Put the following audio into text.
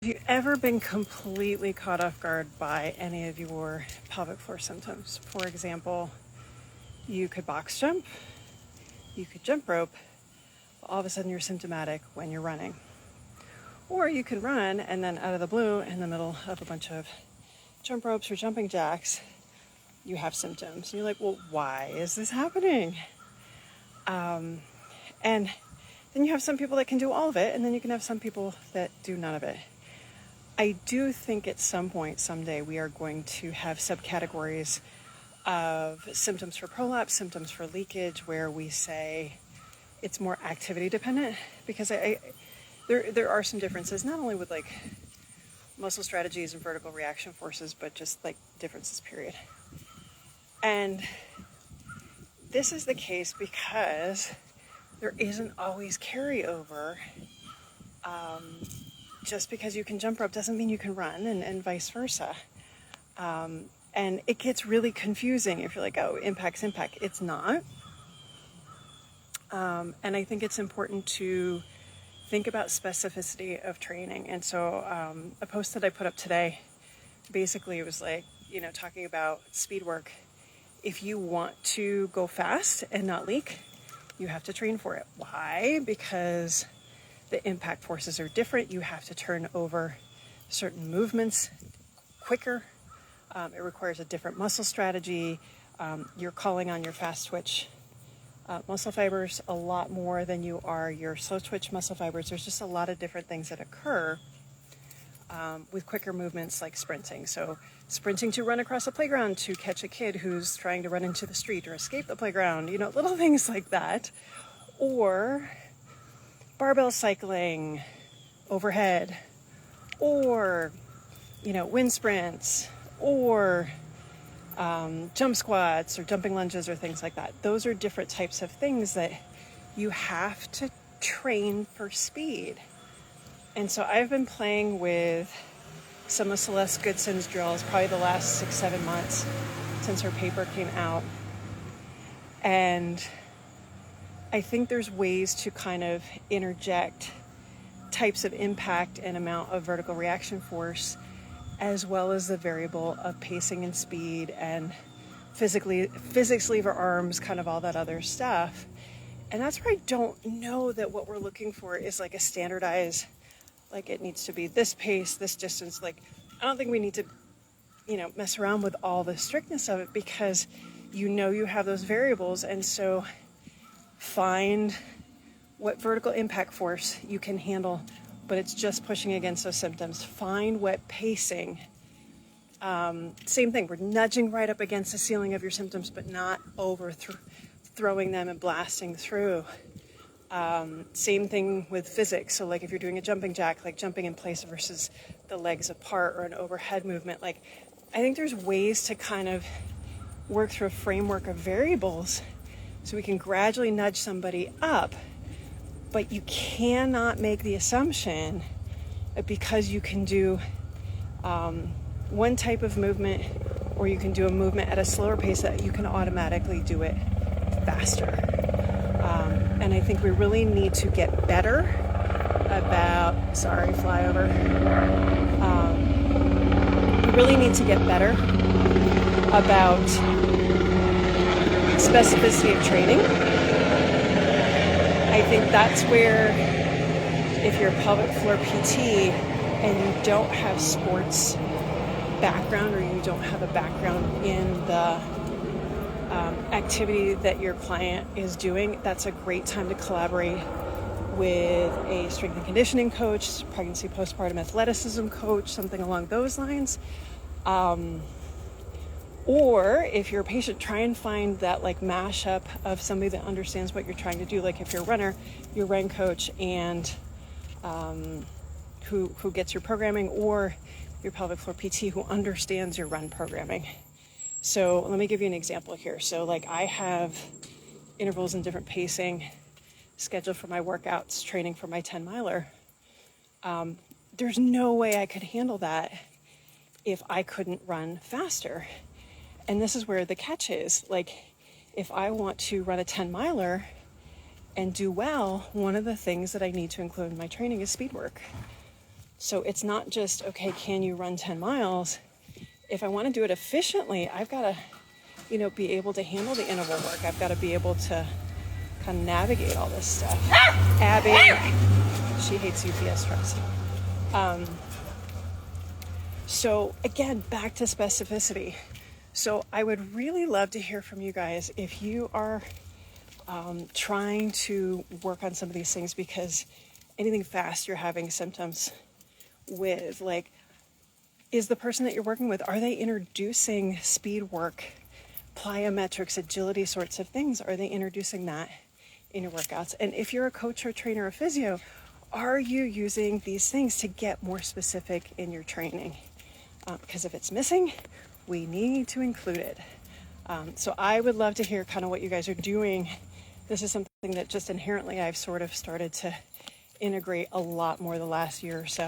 Have you ever been completely caught off guard by any of your pelvic floor symptoms? For example, you could box jump, you could jump rope, but all of a sudden you're symptomatic when you're running. Or you can run and then out of the blue, in the middle of a bunch of jump ropes or jumping jacks, you have symptoms. And you're like, well, why is this happening? And then you have some people that can do all of it, and then you can have some people that do none of it. I do think at some point, someday, we are going to have subcategories of symptoms for prolapse, symptoms for leakage, where we say it's more activity dependent, because there are some differences, not only with like muscle strategies and vertical reaction forces, but just like differences, period. And this is the case because there isn't always carryover. Just because you can jump rope doesn't mean you can run, and vice versa. And it gets really confusing if you're like, oh, impact's impact. It's not. And I think it's important to think about specificity of training. And so a post that I put up today, basically it was like, talking about speed work. If you want to go fast and not leak, you have to train for it. Why? Because the impact forces are different. You have to turn over certain movements quicker. It requires a different muscle strategy. You're calling on your fast twitch muscle fibers a lot more than you are your slow twitch muscle fibers. There's just a lot of different things that occur with quicker movements like sprinting. So sprinting to run across a playground to catch a kid who's trying to run into the street or escape the playground, little things like that. Or barbell cycling overhead, or, wind sprints, or jump squats or jumping lunges or things like that. Those are different types of things that you have to train for speed. And so I've been playing with some of Celeste Goodson's drills probably the last 6-7 months since her paper came out. And I think there's ways to kind of interject types of impact and amount of vertical reaction force, as well as the variable of pacing and speed and physics lever arms, kind of all that other stuff. And that's where I don't know that what we're looking for is like a standardized, like it needs to be this pace, this distance. Like, I don't think we need to, mess around with all the strictness of it, because you have those variables. And so find what vertical impact force you can handle, but it's just pushing against those symptoms. Find what pacing. Same thing, we're nudging right up against the ceiling of your symptoms, but not overthrowing them and blasting through. Same thing with physics. So like if you're doing a jumping jack, like jumping in place versus the legs apart, or an overhead movement, like I think there's ways to kind of work through a framework of variables so we can gradually nudge somebody up. But you cannot make the assumption that because you can do one type of movement, or you can do a movement at a slower pace, that you can automatically do it faster. And I think we really need to get better about, flyover. We really need to get better about specificity of training. I think that's where, if you're a pelvic floor PT and you don't have sports background, or you don't have a background in the activity that your client is doing, that's a great time to collaborate with a strength and conditioning coach, pregnancy postpartum athleticism coach, something along those lines. Or if you're a patient, try and find that like mashup of somebody that understands what you're trying to do. Like if you're a runner, your run coach, and who gets your programming, or your pelvic floor PT who understands your run programming. So let me give you an example here. So like I have intervals and different pacing scheduled for my workouts, training for my 10-miler. There's no way I could handle that if I couldn't run faster. And this is where the catch is. Like, if I want to run a 10-miler and do well, one of the things that I need to include in my training is speed work. So it's not just, okay, can you run 10 miles? If I want to do it efficiently, I've got to, be able to handle the interval work. I've got to be able to kind of navigate all this stuff. Abby, she hates UPS trucks. So again, back to specificity. So I would really love to hear from you guys if you are trying to work on some of these things, because anything fast you're having symptoms with, like, is the person that you're working with, are they introducing speed work, plyometrics, agility sorts of things? Are they introducing that in your workouts? And if you're a coach or trainer or physio, are you using these things to get more specific in your training? Because if it's missing, we need to include it. So I would love to hear kind of what you guys are doing. This is something that just inherently I've sort of started to integrate a lot more the last year or so.